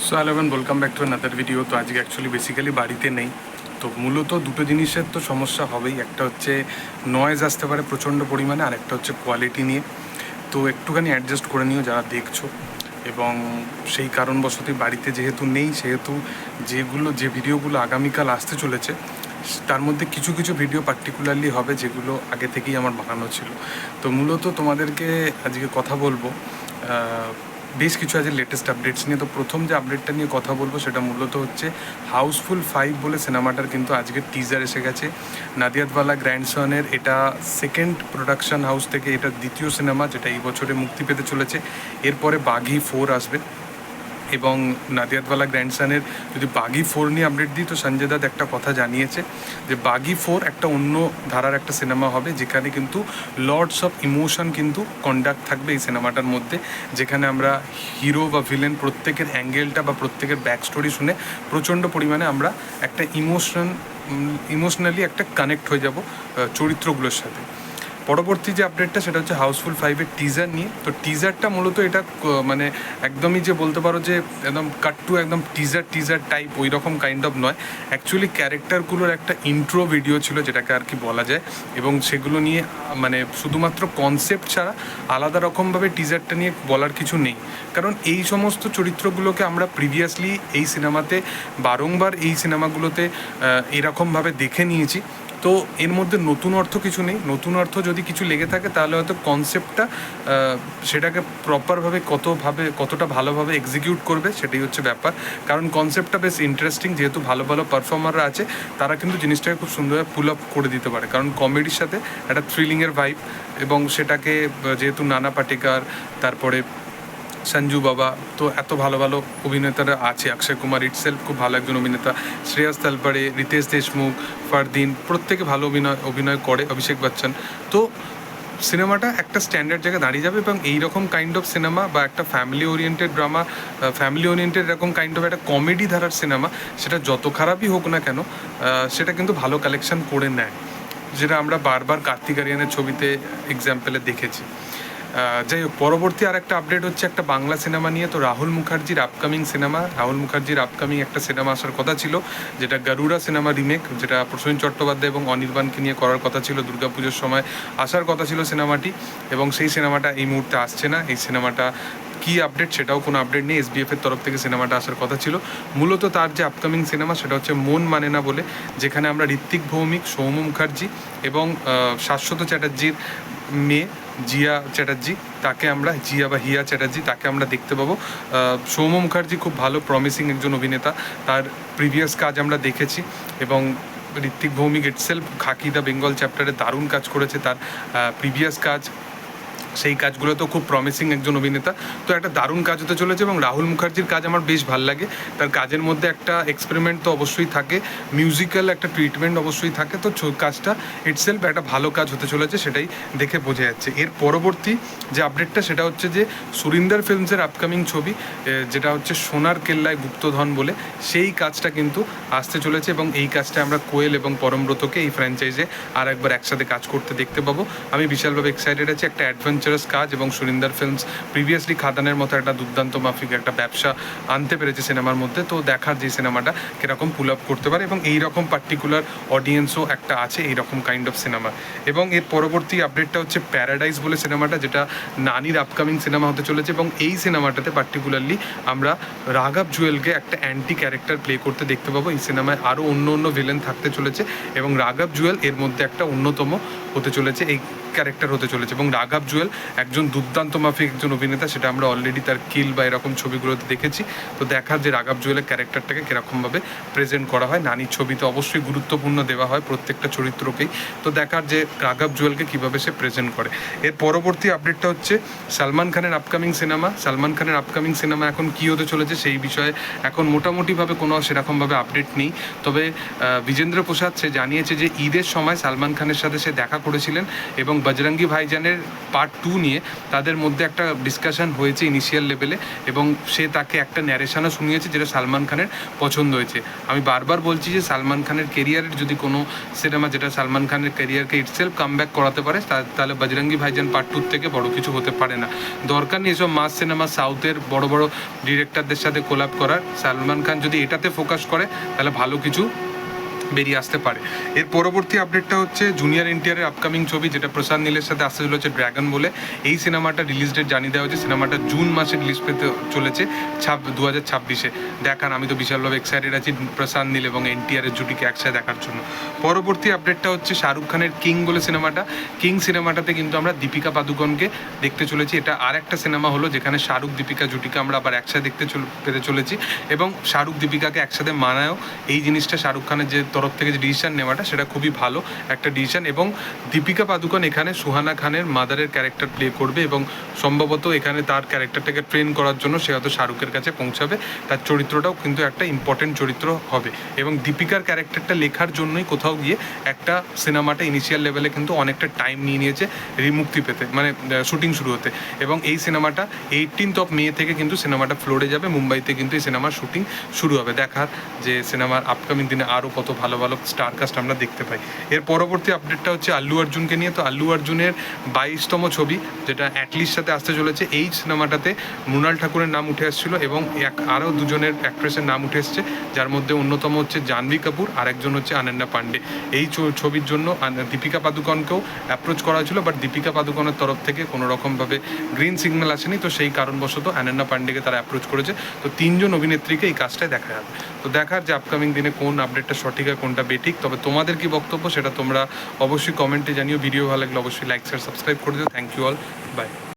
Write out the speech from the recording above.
So hello everyone, welcome back to another video. তো আজকে actually basically বাড়িতে নেই। তো মূলত দুটো জিনিসের তো সমস্যা হবেই। একটা হচ্ছে নয়েজ আসতে পারে প্রচণ্ড পরিমাণে, আর একটা হচ্ছে কোয়ালিটি নিয়ে। তো একটুখানি অ্যাডজাস্ট করে নিও যারা দেখছো। এবং সেই কারণবশতই বাড়িতে যেহেতু নেই, সেহেতু যে ভিডিওগুলো আগামীকাল আসতে চলেছে তার মধ্যে কিছু কিছু ভিডিও পার্টিকুলারলি হবে যেগুলো আগে থেকেই আমার বানানো ছিল। তো মূলত তোমাদেরকে আজকে কথা বলবো বেশ কিছু আজ লেটেস্ট আপডেটস নিয়ে। তো প্রথম যে আপডেটটা নিয়ে কথা বলবো সেটা মূলত হচ্ছে হাউসফুল 5 বলে সিনেমাটার কিন্তু আজকে টিজার এসে গেছে। নাদিয়াদওয়ালা গ্র্যান্ডসনের এটা সেকেন্ড প্রোডাকশন হাউস থেকে এটা দ্বিতীয় সিনেমা যেটা এই বছরে মুক্তি পেতে চলেছে। এরপরে বাঘি 4 আসবে। এবং নাদিয়াদওয়ালা গ্র্যান্ডসনের যদি বাঘি 4 নিয়ে আপডেট দিই, তো সঞ্জয় দত্ত একটা কথা জানিয়েছে যে বাঘি 4 একটা অন্য ধারার একটা সিনেমা হবে, যেখানে কিন্তু লর্ডস অফ ইমোশন কিন্তু কন্ডাক্ট থাকবে এই সিনেমাটার মধ্যে, যেখানে আমরা হিরো বা ভিলেন প্রত্যেকের অ্যাঙ্গেলটা বা প্রত্যেকের ব্যাক স্টোরি শুনে প্রচণ্ড পরিমাণে আমরা একটা ইমোশনালি একটা কানেক্ট হয়ে যাব চরিত্রগুলোর সাথে। পরবর্তী যে আপডেটটা সেটা হচ্ছে হাউসফুল 5-এর টিজার নিয়ে। তো টিজারটা মূলত এটা মানে একদমই যে বলতে পারো যে একদম কাট টু একদম টিজার টাইপ ওই রকম কাইন্ড অফ নয়। অ্যাকচুয়ালি ক্যারেক্টারগুলোর একটা ইন্ট্রো ভিডিও ছিল যেটাকে আর কি বলা যায়, এবং সেগুলো নিয়ে মানে শুধুমাত্র কনসেপ্ট ছাড়া আলাদা রকমভাবে টিজারটা নিয়ে বলার কিছু নেই। কারণ এই সমস্ত চরিত্রগুলোকে আমরা প্রিভিয়াসলি এই সিনেমাতে বারংবার এই সিনেমাগুলোতে এরকমভাবে দেখে নিয়েছি। তো এর মধ্যে নতুন অর্থ কিছু নেই। নতুন অর্থ যদি কিছু লেগে থাকে তাহলে হয়তো কনসেপ্টটা সেটাকে প্রপারভাবে কতটা ভালোভাবে এক্সিকিউট করবে সেটাই হচ্ছে ব্যাপার। কারণ কনসেপ্টটা বেশ ইন্টারেস্টিং, যেহেতু ভালো ভালো পারফর্মাররা আছে তারা কিন্তু জিনিসটাকে খুব সুন্দরভাবে পুল আপ করে দিতে পারে। কারণ কমেডির সাথে একটা থ্রিলিংয়ের ভাইব, এবং সেটাকে যেহেতু নানা পাটেকার, তারপরে সঞ্জু বাবা, তো এত ভালো ভালো অভিনেতারা আছে, অক্ষয় কুমার ইটসেলফ খুব ভালো একজন অভিনেতা, শ্রেয়াস তালপাড়ে, রিতেশ দেশমুখ, ফারদিন, প্রত্যেকে ভালো অভিনয় করে, অভিষেক বচ্চন। তো সিনেমাটা একটা স্ট্যান্ডার্ড জায়গায় দাঁড়িয়ে যাবে, এবং এইরকম কাইন্ড অফ সিনেমা বা একটা family oriented drama, family oriented এরকম কাইন্ড অফ একটা কমেডি ধারার সিনেমা, সেটা যত খারাপই হোক না কেন সেটা কিন্তু ভালো কালেকশন করে নেয়, যেটা আমরা বারবার কার্তিক আরিয়ানের ছবিতে এক্সাম্পলে দেখেছি। যাই হোক, পরবর্তী আর একটা আপডেট হচ্ছে একটা বাংলা সিনেমা নিয়ে। তো রাহুল মুখার্জির আপকামিং একটা সিনেমা আসার কথা ছিল, যেটা গারুড়া সিনেমা রিমেক, যেটা প্রসেনজিৎ চট্টোপাধ্যায় এবং অনির্বাণকে নিয়ে করার কথা ছিল। দুর্গাপুজোর সময় আসার কথা ছিল সিনেমাটি, এবং সেই সিনেমাটা এই মুহূর্তে আসছে না। এই সিনেমাটা কী আপডেট সেটাও কোনো আপডেট নেই। এসবিএফের তরফ থেকে সিনেমাটা আসার কথা ছিল। মূলত তার যে আপকামিং সিনেমা সেটা হচ্ছে মন মানে না বলে, যেখানে আমরা ঋত্বিক ভৌমিক, সৌম্য মুখার্জি এবং শাশ্বত চ্যাটার্জির মেয়ে জিয়া চ্যাটার্জি, তাকে আমরা হিয়া চ্যাটার্জি, তাকে আমরা দেখতে পাবো। সৌম্য মুখার্জি খুব ভালো প্রমিসিং একজন অভিনেতা, তার প্রিভিয়াস কাজ আমরা দেখেছি, এবং ঋত্বিক ভৌমিক ইটসেলফ খাকি দ্য বেঙ্গল চ্যাপ্টারে দারুণ কাজ করেছে। তার প্রিভিয়াস কাজ, সেই কাজগুলো তো খুব প্রমিসিং একজন অভিনেতা। তো একটা দারুণ কাজ হতে চলেছে, এবং রাহুল মুখার্জির কাজ আমার বেশ ভালো লাগে। তার কাজের মধ্যে একটা এক্সপেরিমেন্ট তো অবশ্যই থাকে, মিউজিক্যাল একটা ট্রিটমেন্ট অবশ্যই থাকে। তো কাজটা ইটসেলফ একটা ভালো কাজ হতে চলেছে, সেটাই দেখে বোঝা যাচ্ছে। এর পরবর্তী যে আপডেটটা সেটা হচ্ছে যে সুরিন্দর ফিল্মসের আপকামিং ছবি, যেটা হচ্ছে সোনার কেল্লায় গুপ্তধন বলে, সেই কাজটা কিন্তু আসতে চলেছে, এবং এই কাজটা আমরা কোয়েল এবং পরমব্রতকে এই ফ্র্যাঞ্চাইজে আর একবার একসাথে কাজ করতে দেখতে পাবো। আমি বিশালভাবে এক্সাইটেড আছি। একটা অ্যাডভেঞ্চারাস কাজ, এবং সুরিন্দর ফিল্মস প্রিভিয়াসলি খাদানের মতো একটা দুর্দান্ত মাফিক একটা ব্যবসা আনতে পেরেছে সিনেমার মধ্যে। তো দেখার যে সিনেমাটা কীরকম পুল আপ করতে পারে, এবং এইরকম পার্টিকুলার অডিয়েন্সও একটা আছে এইরকম কাইন্ড অফ সিনেমা। এবং এর পরবর্তী আপডেটটা হচ্ছে প্যারাডাইস বলে সিনেমাটা, যেটা নানির আপকামিং সিনেমা হতে চলেছে, এবং এই সিনেমাটাতে পার্টিকুলারলি আমরা রাঘব জুয়েলকে একটা অ্যান্টি ক্যারেক্টার প্লে করতে দেখতে পাবো। এই সিনেমায় আরও অন্য ভিলেন থাকতে চলেছে, এবং রাঘব জুয়েল এর মধ্যে একটা অন্যতম হতে চলেছে, এই ক্যারেক্টার হতে চলেছে। এবং রাঘব জুয়েল একজন দুর্দান্ত মাফিক একজন অভিনেতা, সেটা আমরা অলরেডি তার কিল বা এরকম ছবিগুলোতে দেখেছি। তো দেখার যে রাঘব জুয়েলের ক্যারেক্টারটাকে কীরকমভাবে প্রেজেন্ট করা হয়। নানির ছবিতে অবশ্যই গুরুত্বপূর্ণ দেওয়া হয় প্রত্যেকটা চরিত্রকেই, তো দেখার যে রাঘব জুয়েলকে কীভাবে সে প্রেজেন্ট করে। এর পরবর্তী আপডেটটা হচ্ছে সালমান খানের আপকামিং সিনেমা এখন কী হতে চলেছে সেই বিষয়ে এখন মোটামুটিভাবে কোনো সেরকমভাবে আপডেট নেই। তবে বিজেন্দ্র প্রসাদ সে জানিয়েছে যে ঈদের সময় সালমান খানের সাথে সে দেখা করেছিলেন এবং বজরঙ্গি ভাইজানের পার্ট 2 নিয়ে তাদের মধ্যে একটা ডিসকাশন হয়েছে ইনিশিয়াল লেভেলে এবং সে তাকে একটা ন্যারেশনও শুনিয়েছে যেটা সালমান খানের পছন্দ হয়েছে। আমি বারবার বলছি যে সালমান খানের কেরিয়ারের যদি কোনো সিনেমা যেটা সালমান খানের কেরিয়ারকে ইটসেলফ কামব্যাক করাতে পারে তাহলে বজরঙ্গি ভাইজান পার্ট 2 থেকে বড় কিছু হতে পারে না। দরকার নেই এসব মাস সিনেমা সাউথের বড় বড় ডিরেক্টরদের সাথে কোলাপ করার। সালমান খান যদি এটাতে ফোকাস করে তাহলে ভালো কিছু বেরিয়ে আসতে পারে। এর পরবর্তী আপডেটটা হচ্ছে জুনিয়র এনটিআরের আপকামিং ছবি যেটা প্রশান্ত নীলের সাথে আসতে চলেছে ড্র্যাগন বলে। এই সিনেমাটা রিলিজ ডেট জানিয়ে দেওয়া হয়েছে, সিনেমাটা জুন মাসে রিলিজ পেতে চলেছে 2026-এ। দেখান, আমি তো বিশালভাবে এক্সাইটেড আছি প্রশান্ত নীল এবং এনটিআরের জুটিকে একসাথে দেখার জন্য। পরবর্তী আপডেটটা হচ্ছে শাহরুখ খানের কিং বলে সিনেমাটা। কিং সিনেমাটাতে কিন্তু আমরা দীপিকা পাদুকোনকে দেখতে চলেছি। এটা আর একটা সিনেমা হলো যেখানে শাহরুখ দীপিকা জুটিকে আমরা আবার একসাথে দেখতে পেতে চলেছি এবং শাহরুখ দীপিকাকে একসাথে মানায়ও। এই জিনিসটা শাহরুখ খানের যে তরফ থেকে যে ডিসিশন নেওয়াটা সেটা খুবই ভালো একটা ডিসিশন এবং দীপিকা পাদুকোন এখানে সুহানা খানের মাদারের ক্যারেক্টার প্লে করবে এবং সম্ভবত এখানে তার ক্যারেক্টারটাকে ট্রেন করার জন্য সে হয়তো শাহরুখের কাছে পৌঁছাবে। তার চরিত্রটাও কিন্তু একটা ইম্পর্টেন্ট চরিত্র হবে এবং দীপিকার ক্যারেক্টারটা লেখার জন্যই কোথাও গিয়ে একটা সিনেমাটা ইনিশিয়াল লেভেলে কিন্তু অনেকটা টাইম নিয়ে নিয়েছে মুক্তি পেতে, মানে শুটিং শুরু হতে। এবং এই সিনেমাটা 18 মে থেকে কিন্তু সিনেমাটা ফ্লোরে যাবে, মুম্বাইতে কিন্তু এই সিনেমার শুটিং শুরু হবে। দেখার যে সিনেমার আপকামিং দিনে আরও কত ভালো ভালো স্টার কাস্ট আমরা দেখতে পাই। এর পরবর্তী আপডেটটা হচ্ছে আল্লু অর্জুনকে নিয়ে। তো আল্লু অর্জুনের 22তম ছবি যেটা অ্যাটলিস্ট সাথে আসতে চলেছে। এই সিনেমাটাতে মৃণাল ঠাকুরের নাম উঠে আসছিল এবং আরও দুজনের অ্যাক্ট্রেসের নাম উঠে এসছে, যার মধ্যে অন্যতম হচ্ছে জাহ্নবী কাপুর আর একজন হচ্ছে অনন্যা পান্ডে। এই ছবির জন্য দীপিকা পাদুকোনকেও অ্যাপ্রোচ করা হয়েছিল, বাট দীপিকা পাদুকোনের তরফ থেকে কোনো রকমভাবে গ্রিন সিগন্যাল আসেনি। তো সেই কারণবশত অনন্যা পান্ডেকে তারা অ্যাপ্রোচ করেছে। তো 3 জন অভিনেত্রীকে এই কাজটায় দেখা যাবে। তো দেখার যে আপকামিং দিনে কোন আপডেটটা সঠিক হয় কোনটা বেঠিক। তবে তোমাদের কি বক্তব্য সেটা তোমরা অবশ্যই কমেন্টে জানিও। ভিডিও ভালো লাগলে অবশ্যই লাইক শেয়ার সাবস্ক্রাইব করে দিও। Thank you all, by.